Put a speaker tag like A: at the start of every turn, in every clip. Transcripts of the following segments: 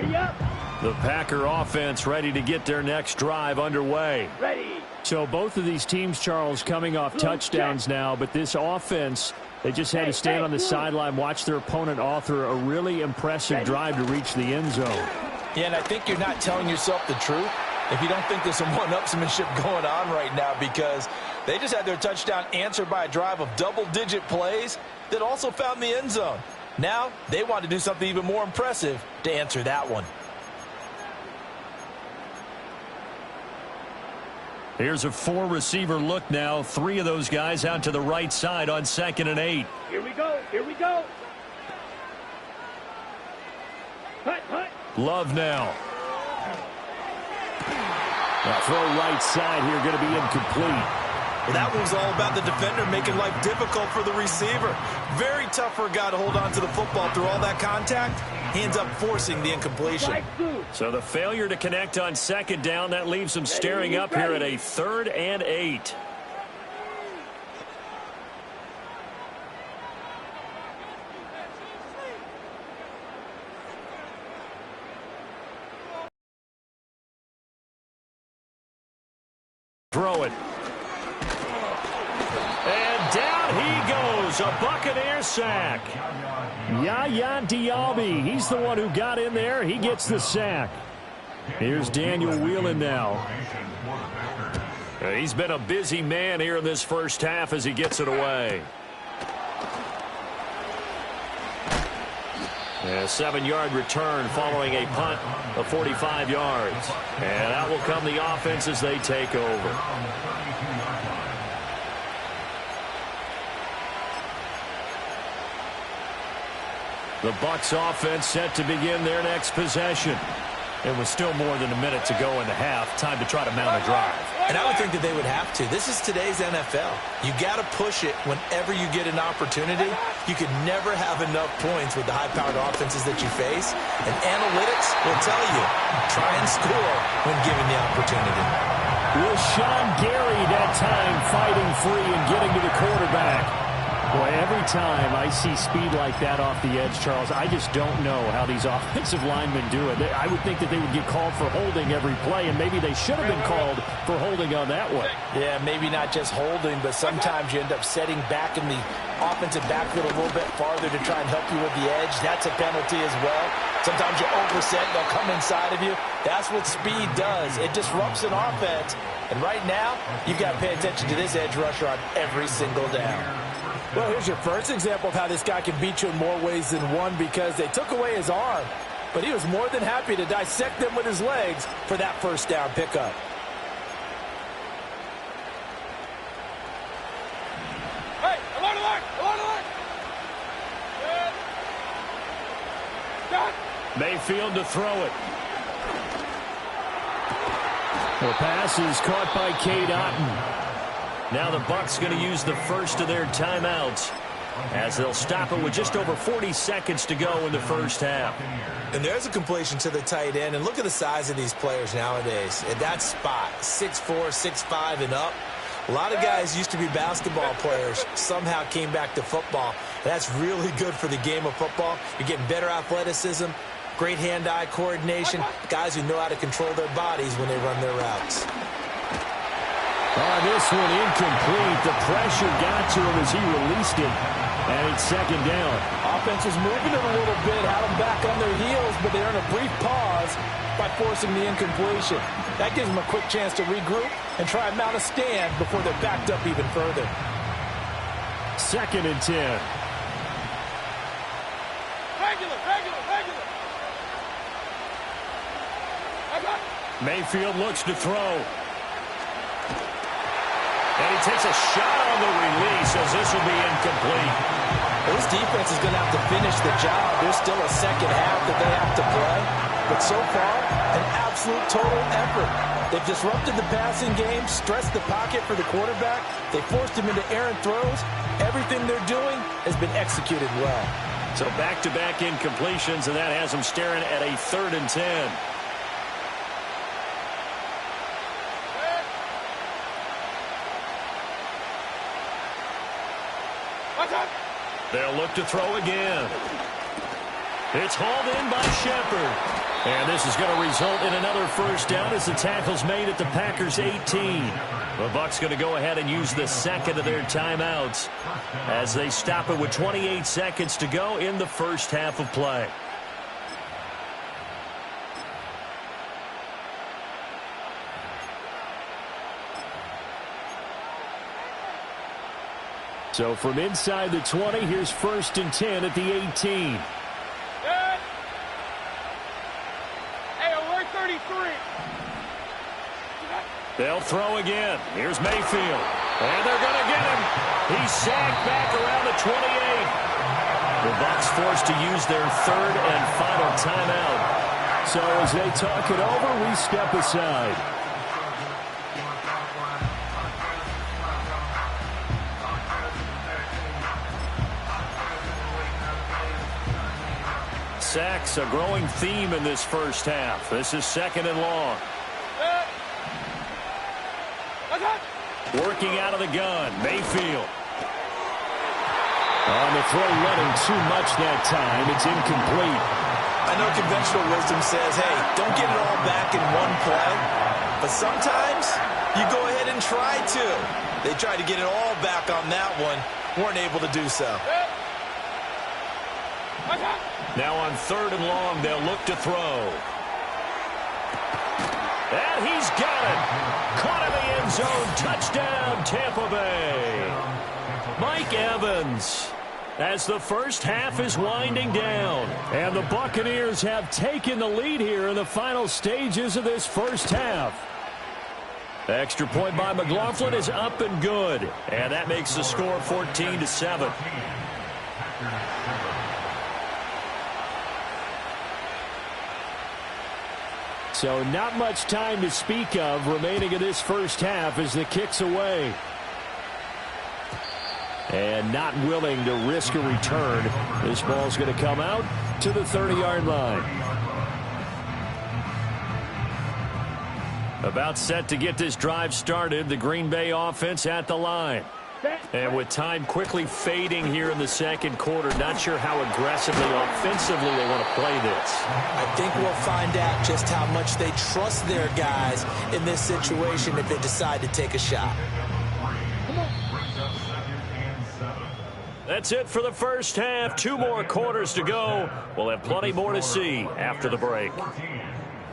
A: Ready up.
B: The Packer offense ready to get their next drive underway.
A: Ready.
C: So both of these teams, Charles, coming off touchdowns now, but this offense, they just had to stand on the sideline, watch their opponent author a really impressive drive to reach the end zone.
D: Yeah, and I think you're not telling yourself the truth if you don't think there's some one-upsmanship going on right now, because they just had their touchdown answered by a drive of double-digit plays that also found the end zone. Now they want to do something even more impressive to answer that one.
B: Here's a four-receiver look now. Three of those guys out to the right side on 2nd and 8.
A: Here we go. Here we go. Hut, hut.
B: Love now. Now throw right side here, going to be incomplete.
D: Well, that one's all about the defender making life difficult for the receiver. Very tough for a guy to hold on to the football through all that contact. He ends up forcing the incompletion.
B: So the failure to connect on 2nd down, that leaves him staring up here at a 3rd and 8. Throw it. And down he goes. A Buccaneer sack. Djb77066. He's the one who got in there. He gets the sack. Here's Daniel Whelan now. He's been a busy man here in this first half as he gets it away. A 7-yard return following a punt of 45 yards. And that will come the offense as they take over. The Bucs offense set to begin their next possession. It was still more than a minute to go in the half. Time to try to mount a drive.
D: And I would think that they would have to. This is today's NFL. You got to push it whenever you get an opportunity. You could never have enough points with the high-powered offenses that you face. And analytics will tell you, try and score when given the opportunity.
B: With Sean Gary that time fighting free and getting to the quarterback. Boy, every time I see speed like that off the edge, Charles, I just don't know how these offensive linemen do it. I would think that they would get called for holding every play, and maybe they should have been called for holding on that one.
D: Yeah, maybe not just holding, but sometimes you end up setting back in the offensive backfield a little bit farther to try and help you with the edge. That's a penalty as well. Sometimes you overset, they'll come inside of you. That's what speed does. It disrupts an offense. And right now, you've got to pay attention to this edge rusher on every single down. Well, here's your first example of how this guy can beat you in more ways than one, because they took away his arm, but he was more than happy to dissect them with his legs for that first down pickup.
A: Hey, along the line, along the line. Good.
B: Mayfield to throw it. The pass is caught by Cade Otton. Now the Bucs going to use the first of their timeouts as they'll stop it with just over 40 seconds to go in the first half.
D: And there's a completion to the tight end. And look at the size of these players nowadays. At that spot, 6'4", 6'5", and up. A lot of guys used to be basketball players, somehow came back to football. That's really good for the game of football. You're getting better athleticism, great hand-eye coordination, guys who know how to control their bodies when they run their routes.
B: This one incomplete. The pressure got to him as he released it. And it's 2nd down.
D: Offense was moving it a little bit, had them back on their heels, but they're in a brief pause by forcing the incompletion. That gives them a quick chance to regroup and try and mount a stand before they're backed up even further.
B: 2nd and 10.
A: Regular.
B: Mayfield looks to throw. And he takes a shot on the release as this will be incomplete.
D: Well, this defense is going to have to finish the job. There's still a second half that they have to play. But so far, an absolute total effort. They've disrupted the passing game, stressed the pocket for the quarterback. They forced him into errant throws. Everything they're doing has been executed well.
B: So back-to-back incompletions, and that has them staring at a 3rd and 10. They'll look to throw again. It's hauled in by Shepard.
C: And this is going to result in another first down as the tackle's made at the Packers' 18. The Bucs going to go ahead and use the second of their timeouts as they stop it with 28 seconds to go in the first half of play. So from inside the 20, here's 1st and 10 at the 18.
A: Hey, alert 33.
C: They'll throw again. Here's Mayfield. And they're going to get him. He's sagged back around the 28. The Bucs forced to use their third and final timeout. So as they talk it over, we step aside. Sacks, a growing theme in this first half. This is 2nd and long. Working out of the gun, Mayfield. On the throw, running too much that time. It's incomplete.
D: I know conventional wisdom says, hey, don't get it all back in one play. But sometimes you go ahead and try to. They tried to get it all back on that one. Weren't able to do so.
C: Now on 3rd and long, they'll look to throw. And he's got it. Caught in the end zone. Touchdown, Tampa Bay. Mike Evans, as the first half is winding down. And the Buccaneers have taken the lead here in the final stages of this first half. Extra point by McLaughlin is up and good. And that makes the score 14-7. So not much time to speak of remaining in this first half as the kick's away. And not willing to risk a return. This ball's going to come out to the 30-yard line. About set to get this drive started, the Green Bay offense at the line. And with time quickly fading here in the second quarter, not sure how aggressively, offensively they want to play this.
D: I think we'll find out just how much they trust their guys in this situation if they decide to take a shot.
C: That's it for the first half. 2 more quarters to go. We'll have plenty more to see after the break.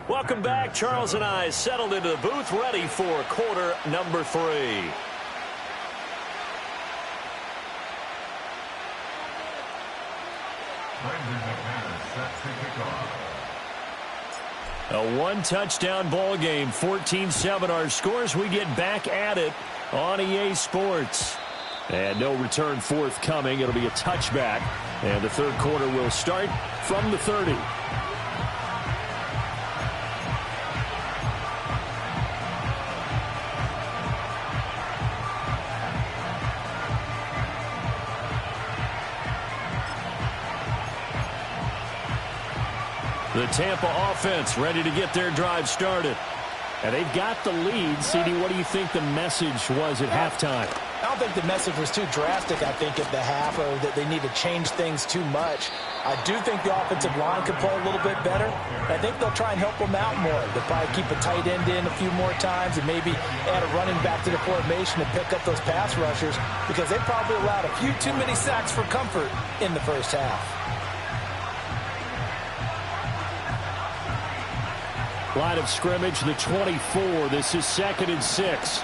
C: Welcome back. Charles and I settled into the booth, ready for quarter number 3. A 1-touchdown ball game, 14-7 our scores. We get back at it on EA Sports. And no return forthcoming. It'll be a touchback. And the third quarter will start from the 30. The Tampa offense ready to get their drive started. And they've got the lead. CD, what do you think the message was at halftime?
D: I don't think the message was too drastic, I think, at the half, or that they need to change things too much. I do think the offensive line could play a little bit better. I think they'll try and help them out more. They'll probably keep a tight end in a few more times and maybe add a running back to the formation and pick up those pass rushers, because they probably allowed a few too many sacks for comfort in the first half.
C: Line of scrimmage, the 24. This is 2nd and 6.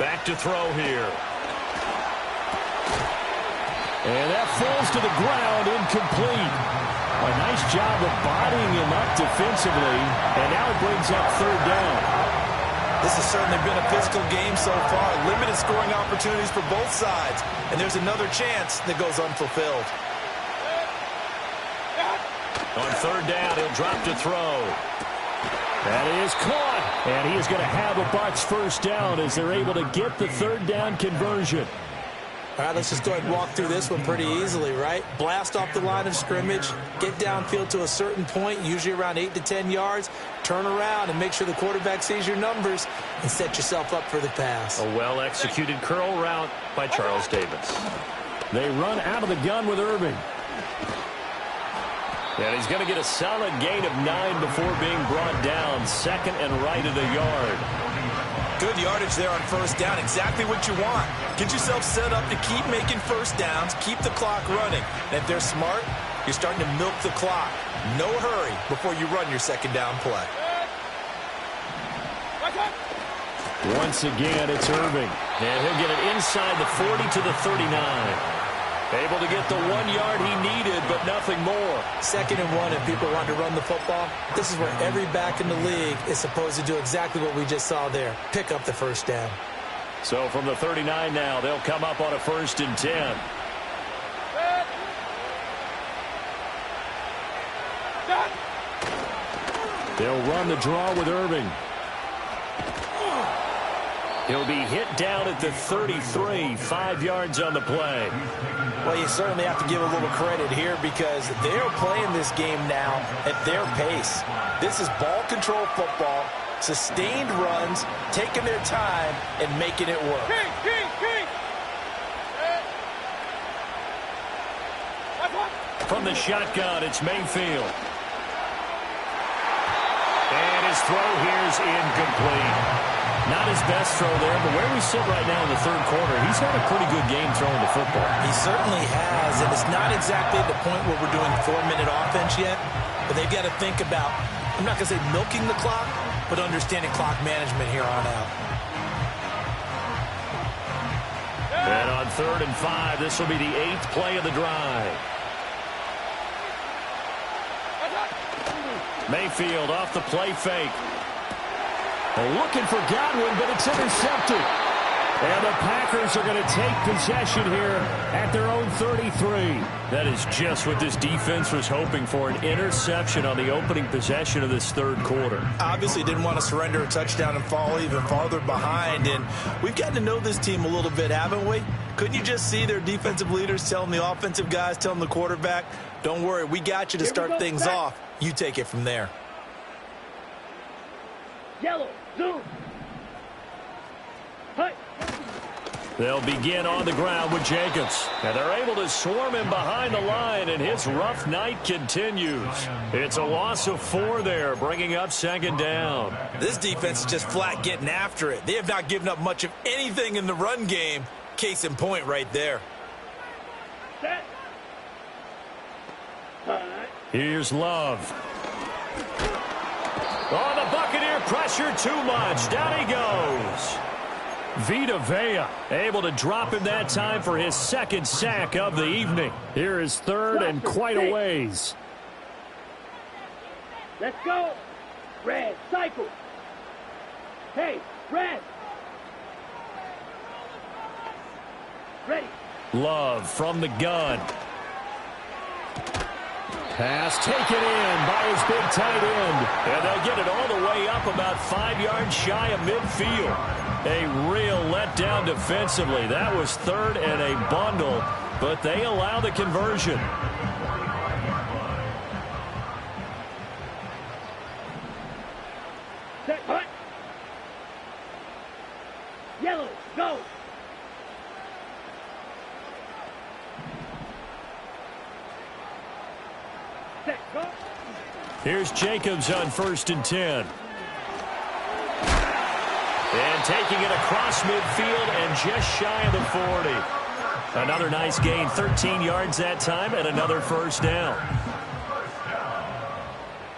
C: Back to throw here. And that falls to the ground, incomplete. A nice job of bodying him up defensively. And now it brings up 3rd down.
D: This has certainly been a physical game so far. Limited scoring opportunities for both sides. And there's another chance that goes unfulfilled.
C: On 3rd down, he'll drop to throw. That is caught. And he is going to have a Bucs first down as they're able to get the 3rd down conversion.
D: All right, let's just go ahead and walk through this one pretty easily, right? Blast off the line of scrimmage, get downfield to a certain point, usually around 8 to 10 yards, turn around and make sure the quarterback sees your numbers and set yourself up for the pass.
C: A well-executed curl route by Charles Davis.
B: They run out of the gun with Irving.
C: And he's going to get a solid gain of 9 before being brought down. Second and right at a yard.
D: Good yardage there on first down. Exactly what you want. Get yourself set up to keep making first downs, keep the clock running. And if they're smart, you're starting to milk the clock. No hurry before you run your second down play.
C: Once again, it's Irving. And he'll get it inside the 40 to the 39. Able to get the 1 yard he needed, but nothing more.
D: 2nd and 1, and people want to run the football. This is where every back in the league is supposed to do exactly what we just saw there. Pick up the first down.
C: So from the 39 now, they'll come up on a 1st and 10.
B: They'll run the draw with Irving.
C: He'll be hit down at the 33, 5 yards on the play.
D: Well, you certainly have to give a little credit here because they're playing this game now at their pace. This is ball control football, sustained runs, taking their time and making it work.
C: From the shotgun, it's Mayfield. And his throw here's incomplete. Not his best throw there, but where we sit right now in the 3rd quarter, he's had a pretty good game throwing the football.
D: He certainly has, and it's not exactly at the point where we're doing 4-minute offense yet, but they've got to think about, I'm not going to say milking the clock, but understanding clock management here on out.
C: And on 3rd and 5, this will be the 8th play of the drive. Mayfield off the play fake.
B: Looking for Godwin, but it's intercepted. And the Packers are going to take possession here at their own 33.
C: That is just what this defense was hoping for, an interception on the opening possession of this 3rd quarter.
D: Obviously didn't want to surrender a touchdown and fall even farther behind, and we've gotten to know this team a little bit, haven't we? Couldn't you just see their defensive leaders telling the offensive guys, telling the quarterback, don't worry, we got you to start things off. You take it from there.
A: Yellow, zoom. Hi.
C: They'll begin on the ground with Jacobs. And they're able to swarm him behind the line, and his rough night continues. It's a loss of 4 there, bringing up 2nd down.
D: This defense is just flat getting after it. They have not given up much of anything in the run game. Case in point right there.
A: Set.
C: Here's Love. Oh, the Buccaneer pressure too much. Down he goes. Vita Vea able to drop him that time for his 2nd sack of the evening.
B: Here is 3rd and quite a ways.
A: Let's go. Red, cycle. Hey, red. Ready.
C: Love from the gun.
B: Pass taken in by his big tight end.
C: And they'll get it all the way up about 5 yards shy of midfield. A real letdown defensively. That was 3rd and a bundle, but they allow the conversion.
A: Set, hut. Yellow, go. Set, go.
C: Here's Jacobs on 1st and 10. And taking it across midfield and just shy of the 40. Another nice gain, 13 yards that time, and another 1st down.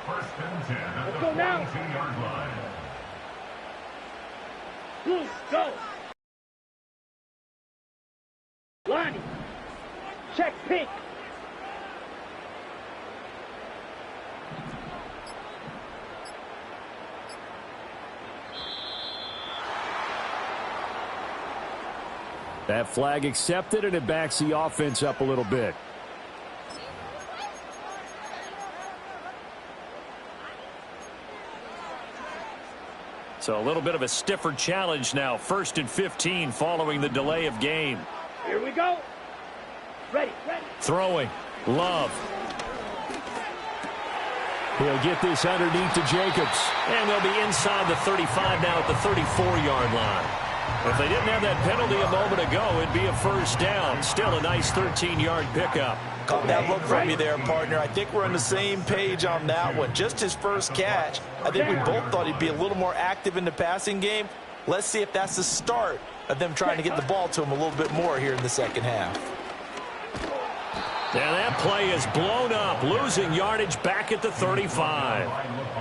A: Let's go now. Blue, go. Lonnie. Check pink.
B: That flag accepted, and it backs the offense up a little bit.
C: So a little bit of a stiffer challenge now. 1st and 15 following the delay of game.
A: Here we go. Ready, ready.
C: Throwing. Love.
B: He'll get this underneath to Jacobs.
C: And they'll be inside the 35 now at the 34-yard line. If they didn't have that penalty a moment ago, it'd be a first down. Still a nice 13-yard pickup.
D: Caught that look from you there, partner. I think we're on the same page on that one. Just his first catch. I think we both thought he'd be a little more active in the passing game. Let's see if that's the start of them trying to get the ball to him a little bit more here in the second half.
C: And that play is blown up, losing yardage back at the 35.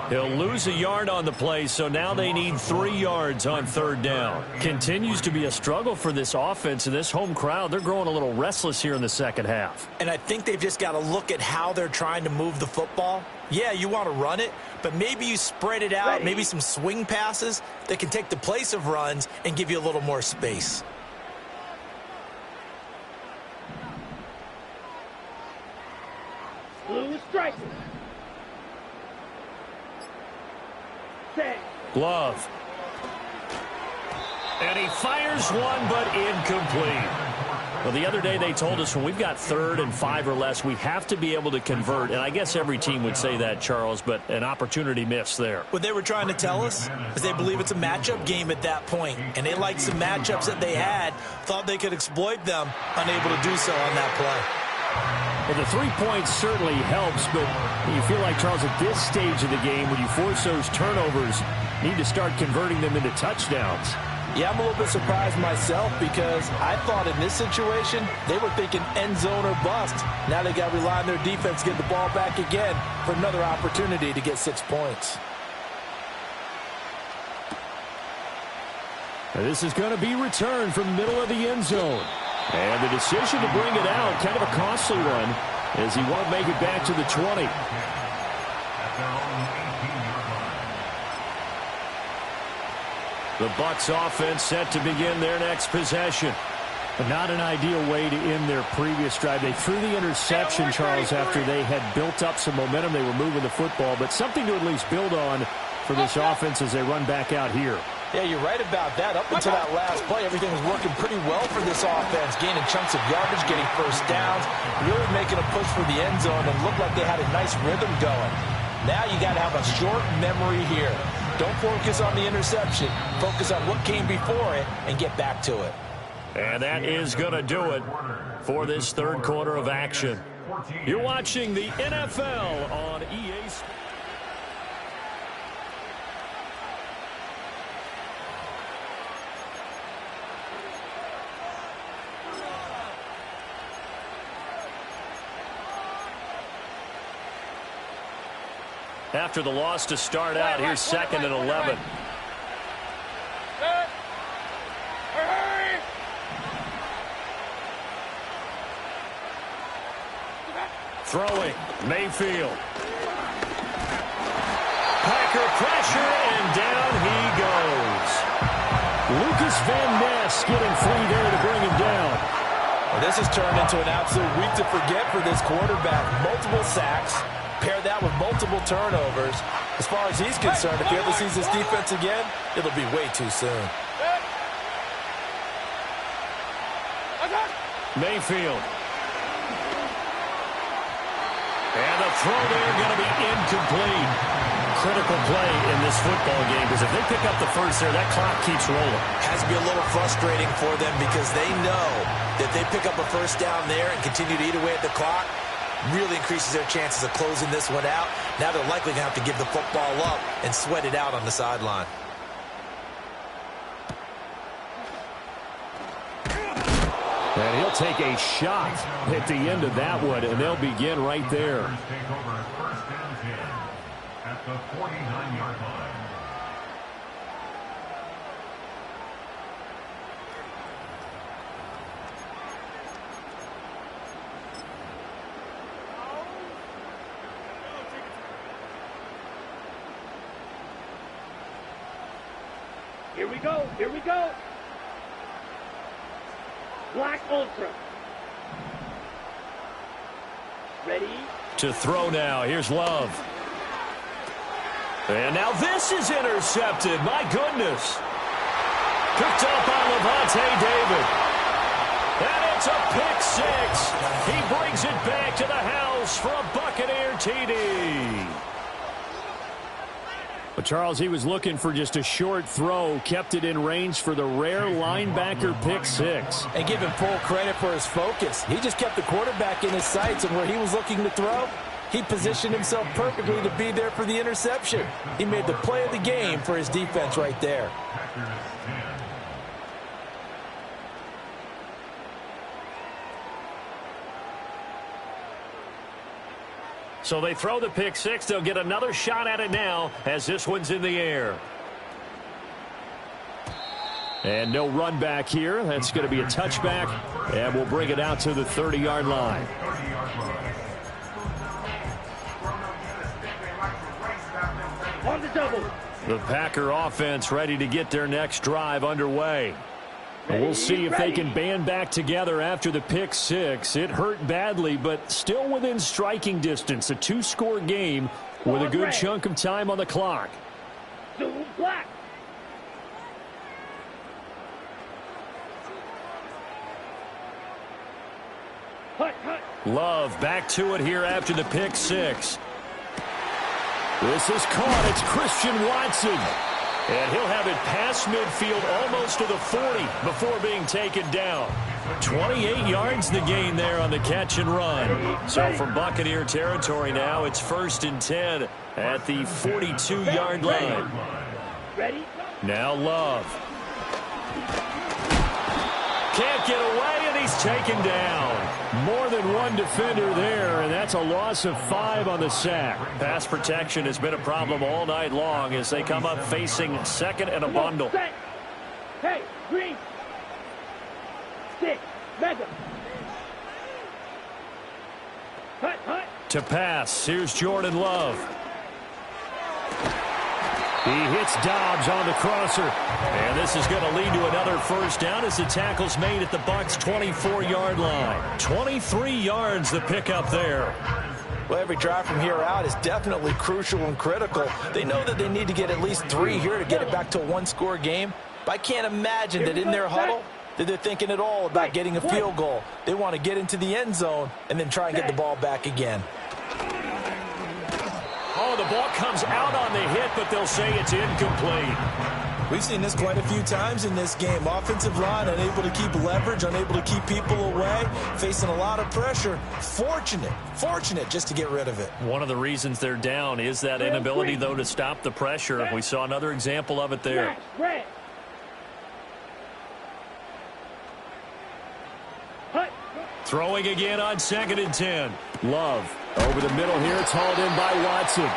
C: He'll lose a yard on the play, so now they need 3 yards on third down. Continues to be a struggle for this offense, and this home crowd, they're growing a little restless here in the second half.
D: And I think they've just got to look at how they're trying to move the football. Yeah, you want to run it, but maybe you spread it out, maybe some swing passes that can take the place of runs and give you a little more space.
A: Blue striker. Set.
C: Glove. And he fires one, but incomplete. Well, the other day they told us when we've got 3rd and 5 or less, we have to be able to convert. And I guess every team would say that, Charles, but an opportunity missed there.
D: What they were trying to tell us is they believe it's a matchup game at that point, and they liked some matchups that they had, thought they could exploit them, unable to do so on that play.
B: Well, the 3 points certainly helps, but you feel like, Charles, at this stage of the game, when you force those turnovers, you need to start converting them into touchdowns.
D: Yeah, I'm a little bit surprised myself because I thought in this situation they were thinking end zone or bust. Now they got to rely on their defense to get the ball back again for another opportunity to get 6 points.
B: And this is going to be returned from the middle of the end zone. And the decision to bring it out, kind of a costly one, as he won't make it back to the 20.
C: The Bucs offense set to begin their next possession.
B: But not an ideal way to end their previous drive. They threw the interception, Charles, after they had built up some momentum. They were moving the football, but something to at least build on for this offense as they run back out here.
D: Yeah, you're right about that. Up until that last play, everything was working pretty well for this offense, gaining chunks of yardage, getting first downs, really making a push for the end zone, and looked like they had a nice rhythm going. Now you got to have a short memory here. Don't focus on the interception. Focus on what came before it and get back to it.
C: And that is going to do it for this third quarter of action. You're watching the NFL on EA Sports. After the loss to start out, here's 2nd and 11. Throwing, Mayfield. Packer pressure, and down he goes.
B: Lucas Van Ness getting free there to bring him down.
D: Well, this has turned into an absolute week to forget for this quarterback. Multiple sacks. Pair that with multiple turnovers. As far as he's concerned, if he ever sees this defense again, it'll be way too soon.
C: Mayfield. And the throw there going to be incomplete. Critical play in this football game, because if they pick up the first there, that clock keeps rolling.
D: Has to be a little frustrating for them because they know that they pick up a first down there and continue to eat away at the clock, really increases their chances of closing this one out. Now they're likely going to have to give the football up and sweat it out on the sideline.
B: And he'll take a shot at the end of that one, and they'll begin right there.
E: At the 49-yard line.
A: Here we go. Here we go. Black Ultra. Ready?
C: To throw now. Here's Love. And now this is intercepted. My goodness. Picked up by Levante David. And it's a pick six. He brings it back to the house for a Buccaneer TD.
B: But Charles, he was looking for just a short throw, kept it in range for the rare linebacker pick six.
D: And give him full credit for his focus. He just kept the quarterback in his sights, and where he was looking to throw, he positioned himself perfectly to be there for the interception. He made the play of the game for his defense right there.
C: So they throw the pick six. They'll get another shot at it now as this one's in the air.
B: And no run back here. That's going to be a touchback, and we'll bring it out to the 30-yard line.
A: On the double.
C: The Packer offense ready to get their next drive underway.
B: We'll see if they can band back together after the pick six. It hurt badly, but still within striking distance. A two-score game with a good chunk of time on the clock.
A: Zoom black. Hut, hut.
C: Love back to it here after the pick six.
B: This is caught. It's Christian Watson.
C: And he'll have it past midfield almost to the 40 before being taken down. 28 yards the gain there on the catch and run. So from Buccaneer territory now, it's 1st and 10 at the 42-yard line.
A: Ready?
C: Now Love. Can't get away, and he's taken down.
B: More than one defender there, and that's a loss of 5 on the sack.
C: Pass protection has been a problem all night long as they come up facing second and a bundle.
A: Set. Hey, green. Stick. Mega. Hut, hut.
C: To pass, here's Jordan Love.
B: He hits Dobbs on the crosser.
C: And this is going to lead to another first down as the tackle's made at the Bucs' 24-yard line. 23 yards the pickup there.
D: Well, every drive from here out is definitely crucial and critical. They know that they need to get at least 3 here to get it back to a one-score game. But I can't imagine that in their huddle that they're thinking at all about getting a field goal. They want to get into the end zone and then try and get the ball back again.
C: Oh, the ball comes out on the hit, but they'll say it's incomplete.
D: We've seen this quite a few times in this game. Offensive line unable to keep leverage, unable to keep people away, facing a lot of pressure. Fortunate just to get rid of it.
C: One of the reasons they're down is that inability, though, to stop the pressure. We saw another example of it there.
A: Red. Hut.
C: Throwing again on 2nd and 10.
B: Love over the middle here. It's hauled in by Watson.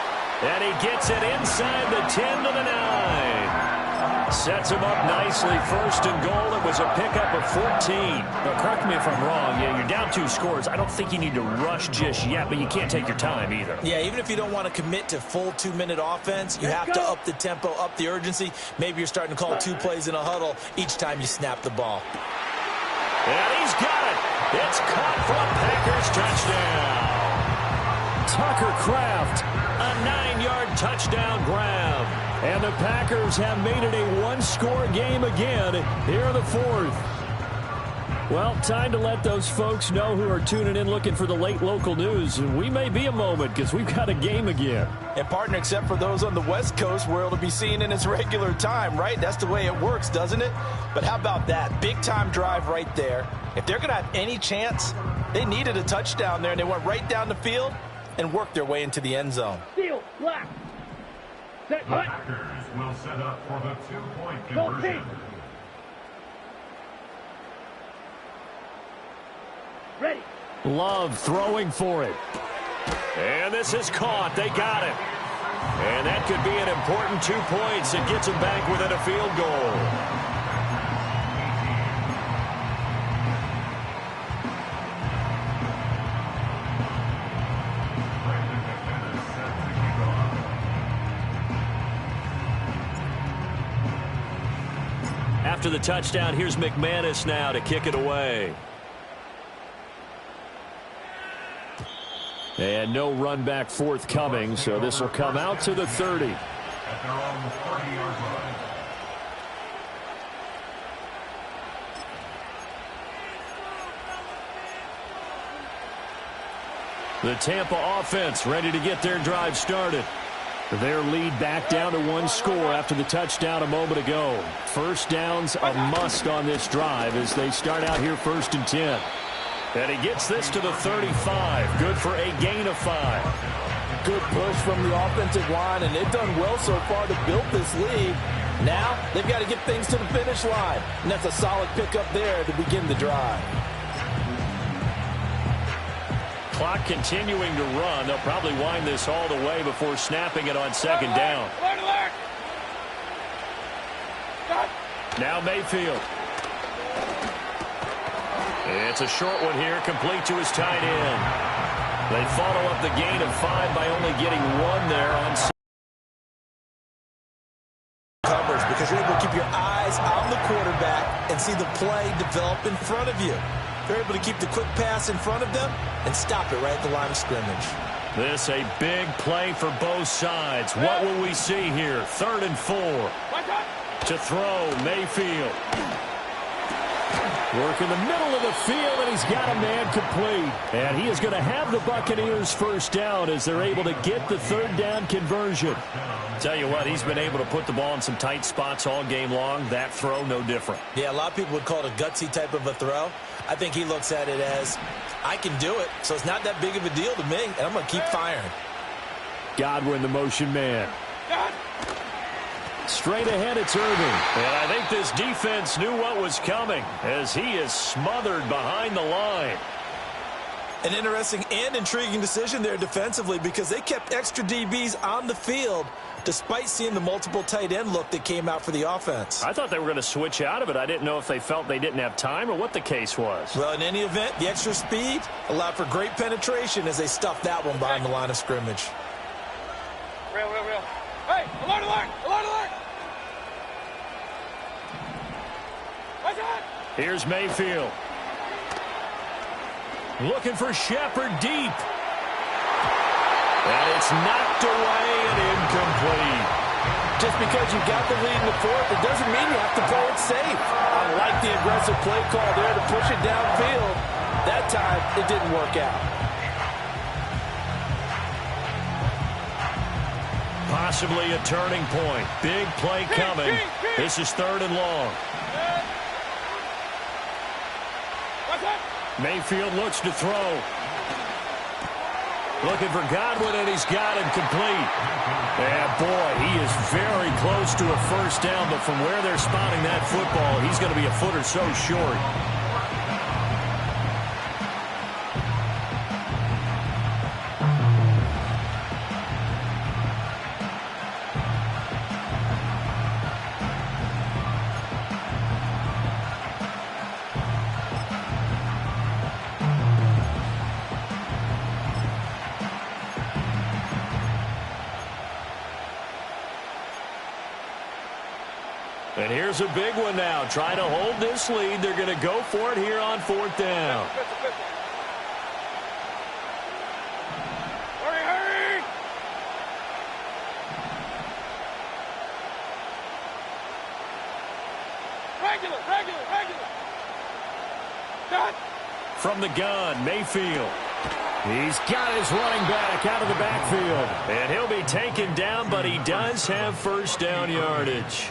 C: And he gets it inside the 10 to the 9. Sets him up nicely. 1st and goal. It was a pickup of 14.
B: Now, correct me if I'm wrong. Yeah, you're down 2 scores. I don't think you need to rush just yet, but you can't take your time either.
D: Yeah, even if you don't want to commit to full 2-minute offense, you have to up the tempo, up the urgency. Maybe you're starting to call 2 plays in a huddle each time you snap the ball.
C: And he's got it. It's caught for a Packers touchdown.
B: Tucker Kraft.
C: A 9-yard touchdown grab.
B: And the Packers have made it a one-score game again here in the 4th. Well, time to let those folks know who are tuning in looking for the late local news. We may be a moment because we've got a game again.
D: And partner, except for those on the West Coast where it'll be seen in its regular time, right? That's the way it works, doesn't it? But how about that? Big-time drive right there. If they're going to have any chance, they needed a touchdown there, and they went right down the field and worked their way into the end zone.
A: Steel, black. Set,
E: The
A: hut.
E: Packers will set up for the 2-point
A: Go,
E: conversion.
A: team. Ready.
B: Love throwing for it.
C: And this is caught. They got it. And that could be an important 2 points. It gets them back within a field goal. After the touchdown, here's McManus now to kick it away.
B: And no run back forthcoming, so this will come out to the 30.
E: At their own 30-yard line.
C: The Tampa offense ready to get their drive started.
B: Their lead back down to one score after the touchdown a moment ago. First down's a must on this drive as they start out here 1st and 10.
C: And he gets this to the 35. Good for a gain of 5.
D: Good push from the offensive line, and they've done well so far to build this lead. Now they've got to get things to the finish line, and that's a solid pickup there to begin the drive.
C: Clock continuing to run. They'll probably wind this all the way before snapping it on 2nd down. Now Mayfield. It's a short one here, complete to his tight end. They follow up the gain of 5 by only getting 1 there on
D: covers, because you're able to keep your eyes on the quarterback and see the play develop in front of you. They're able to keep the quick pass in front of them and stop it right at the line of scrimmage.
C: This a big play for both sides. What will we see here? 3rd and 4. To throw, Mayfield.
B: Work in the middle of the field, and he's got a man complete. And he is going to have the Buccaneers first down as they're able to get the 3rd down conversion.
C: Tell you what, he's been able to put the ball in some tight spots all game long. That throw, no different.
D: Yeah, a lot of people would call it a gutsy type of a throw. I think he looks at it as, I can do it, so it's not that big of a deal to me, and I'm going to keep firing.
B: Godwin, the motion man. Straight ahead, it's Irving.
C: And I think this defense knew what was coming as he is smothered behind the line.
D: An interesting and intriguing decision there defensively, because they kept extra DBs on the field despite seeing the multiple tight end look that came out for the offense.
C: I thought they were going to switch out of it. I didn't know if they felt they didn't have time or what the case was.
D: Well, in any event, the extra speed allowed for great penetration as they stuffed that one behind the line of scrimmage.
A: Real. Hey, alert! Watch out!
C: Here's Mayfield. Looking for Shepard deep. And it's knocked away and incomplete.
D: Just because you got the lead in the 4th, it doesn't mean you have to play it safe. I like the aggressive play call there to push it downfield. That time, it didn't work out.
C: Possibly a turning point. Big play coming. This is 3rd and long. Mayfield looks to throw. Looking for Godwin, and he's got him complete. And boy, he is very close to a first down, but from where they're spotting that football, he's going to be a foot or so short. And here's a big one now. Trying to hold this lead. They're going to go for it here on 4th down.
A: Hurry! Regular! Done!
C: From the gun, Mayfield. He's got his running back out of the backfield. And he'll be taken down, but he does have first down yardage.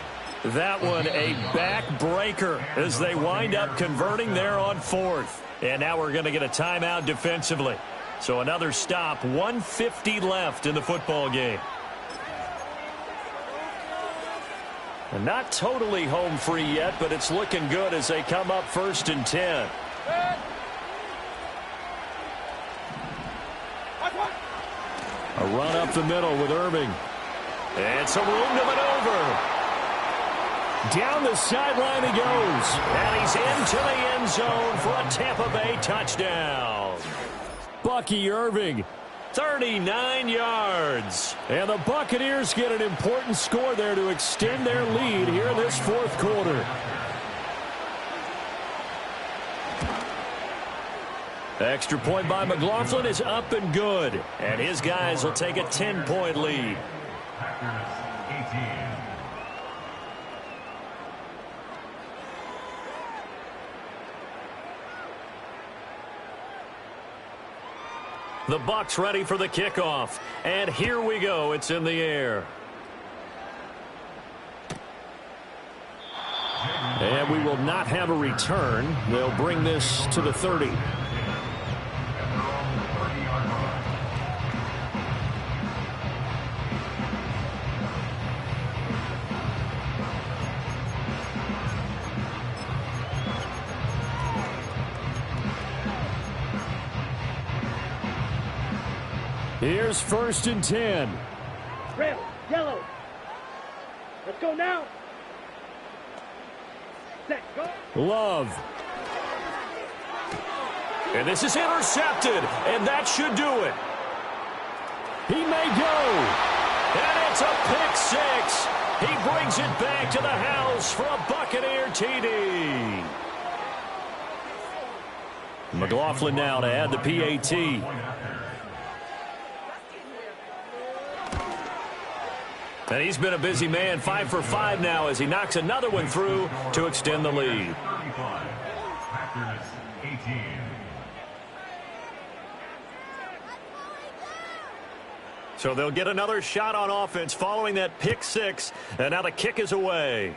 C: That one a backbreaker as they wind up converting there on 4th. And now we're going to get a timeout defensively. So another stop, 1:50 left in the football game. And not totally home free yet, but it's looking good as they come up 1st and 10. A run up the middle with Irving. And some room to maneuver. Down the sideline he goes. And he's into the end zone for a Tampa Bay touchdown. Bucky Irving, 39 yards. And the Buccaneers get an important score there to extend their lead here in this 4th quarter. Extra point by McLaughlin is up and good. And his guys will take a 10-point lead.
E: Packers 18.
C: The Bucs ready for the kickoff. And here we go. It's in the air. And we will not have a return. They'll bring this to the 30. Here's 1st and 10.
A: Red, yellow. Let's go now. Set, go.
C: Love. And this is intercepted, and that should do it. He may go. And it's a pick six. He brings it back to the house for a Buccaneer TD. McLaughlin now to add the PAT. And he's been a busy man, 5 for 5 now as he knocks another one through to extend the lead. So they'll get another shot on offense following that pick six, and now the kick is away.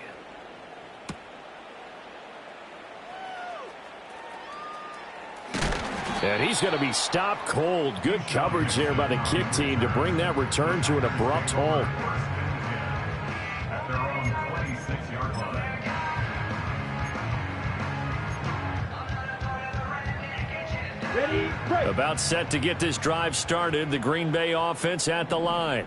C: And he's going to be stopped cold. Good coverage there by the kick team to bring that return to an abrupt halt.
E: At their own 26-yard line.
A: Ready, break.
C: About set to get this drive started. The Green Bay offense at the line.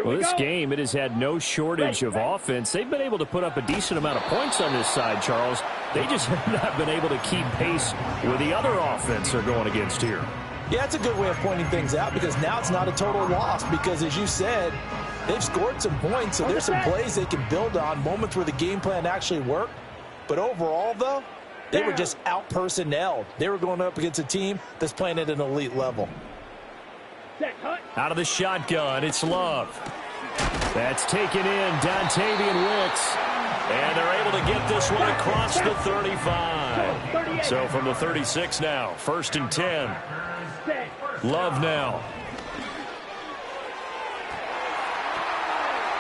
C: Well, this game, it has had no shortage of offense. They've been able to put up a decent amount of points on this side, Charles. They just have not been able to keep pace with the other offense they're going against here.
D: Yeah, it's a good way of pointing things out because now it's not a total loss because, as you said, they've scored some points, so there's some plays they can build on, moments where the game plan actually worked. But overall, though, they were just out-personnelled. They were going up against a team that's playing at an elite level.
C: Out of the shotgun, it's Love. That's taken in, Dontavian Wicks. And they're able to get this one across the 35. So from the 36 now, 1st and 10. Love now.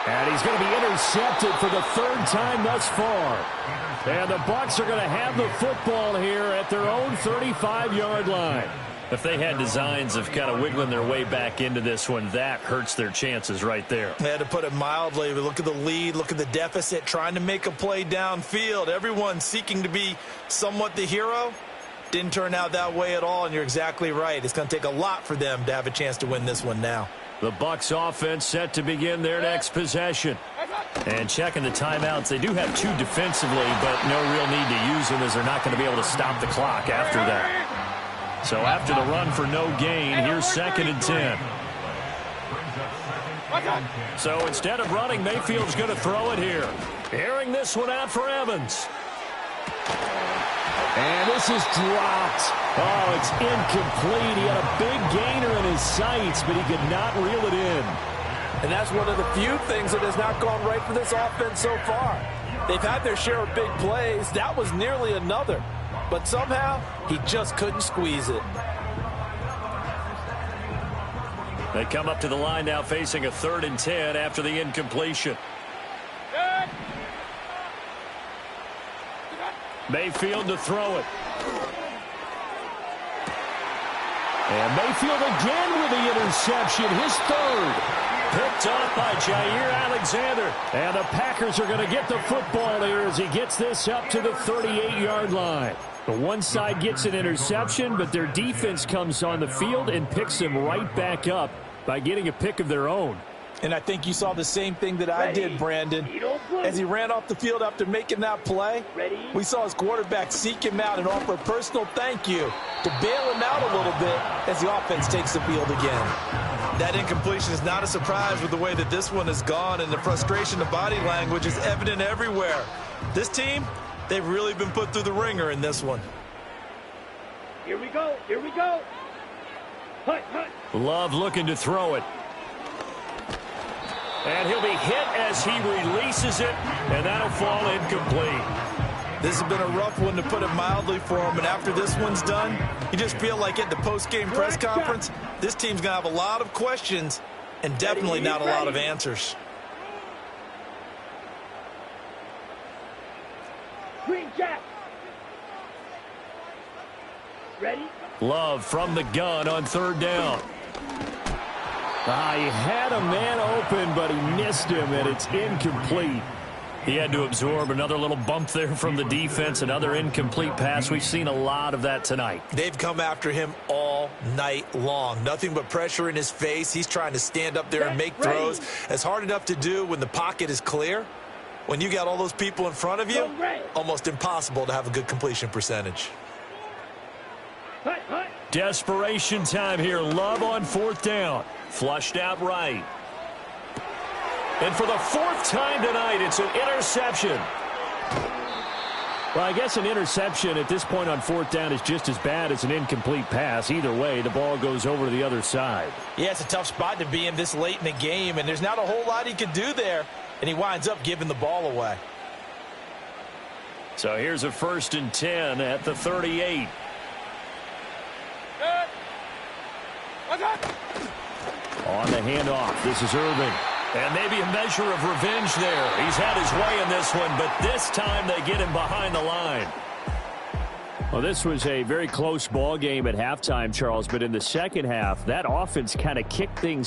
B: And he's going to be intercepted for the 3rd time thus far. And the Bucs are going to have the football here at their own 35-yard line.
C: If they had designs of kind of wiggling their way back into this one, that hurts their chances right there.
D: They had to put it mildly. Look at the lead, look at the deficit, trying to make a play downfield. Everyone seeking to be somewhat the hero. Didn't turn out that way at all, and you're exactly right. It's going to take a lot for them to have a chance to win this one now.
C: The Bucs offense set to begin their next possession. And checking the timeouts, they do have 2 defensively, but no real need to use them as they're not going to be able to stop the clock after that. So after the run for no gain, here's 2nd and 10. So instead of running, Mayfield's going to throw it here. Airing this one out for Evans.
B: And this is dropped. Oh, it's incomplete. He had a big gainer in his sights, but he could not reel it in.
D: And that's one of the few things that has not gone right for this offense so far. They've had their share of big plays. That was nearly another. But somehow, he just couldn't squeeze it.
C: They come up to the line now facing a 3rd and 10 after the incompletion. Mayfield to throw it.
B: And Mayfield again with the interception, his 3rd.
C: Picked up by Jair Alexander.
B: And the Packers are going to get the football here as he gets this up to the 38-yard line. The one side gets an interception, but their defense comes on the field and picks him right back up by getting a pick of their own.
D: And I think you saw the same thing that I did, Brandon. As he ran off the field after making that play, we saw his quarterback seek him out and offer a personal thank you to bail him out a little bit as the offense takes the field again. That incompletion is not a surprise with the way that this one has gone, and the frustration of body language is evident everywhere. This team, they've really been put through the ringer in this one.
A: Here we go. Here we go. Hut, hut.
C: Love looking to throw it. And he'll be hit as he releases it, and that'll fall incomplete.
D: This has been a rough one, to put it mildly, for him. And after this one's done, you just feel like at the post-game press conference, this team's going to have a lot of questions and definitely not a lot of answers.
A: Green Jack. Ready?
C: Love from the gun on third down. He had a man open, but he missed him, and it's incomplete. He had to absorb another little bump there from the defense, another incomplete pass. We've seen a lot of that tonight.
D: They've come after him all night long. Nothing but pressure in his face. He's trying to stand up there and make throws. It's hard enough to do when the pocket is clear. When you got all those people in front of you, almost impossible to have a good completion percentage.
C: Desperation time here. Love on fourth down. Flushed out right. And for the fourth time tonight, it's an interception.
B: Well, I guess an interception at this point on fourth down is just as bad as an incomplete pass. Either way, the ball goes over to the other side.
D: Yeah, it's a tough spot to be in this late in the game, and there's not a whole lot he could do there, and he winds up giving the ball away.
C: So here's a 1st and 10 at the 38.
B: On the handoff, this is Irving.
C: And maybe a measure of revenge there. He's had his way in this one, but this time they get him behind the line.
B: Well, this was a very close ball game at halftime, Charles, but in the second half, that offense kind of kicked things